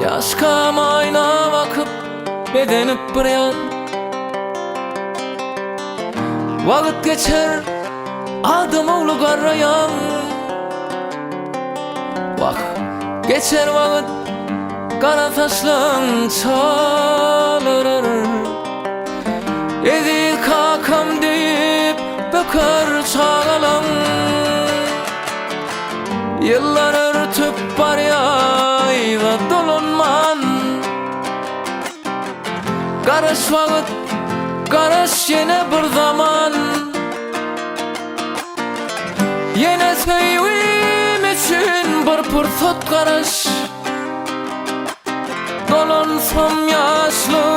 Yaşkam ayna bakıp bedenip biryan. Vakit geçer adım oğlu garrayan. Geçer vakit kara taşlan çalır. Edi kakam deyip böker çağalan. Yıllar örtüp var yayda dolunman. Karış vakit, karış yine bir zaman. Yine sevim için bir pırsat karış. Dolunsam yaşlı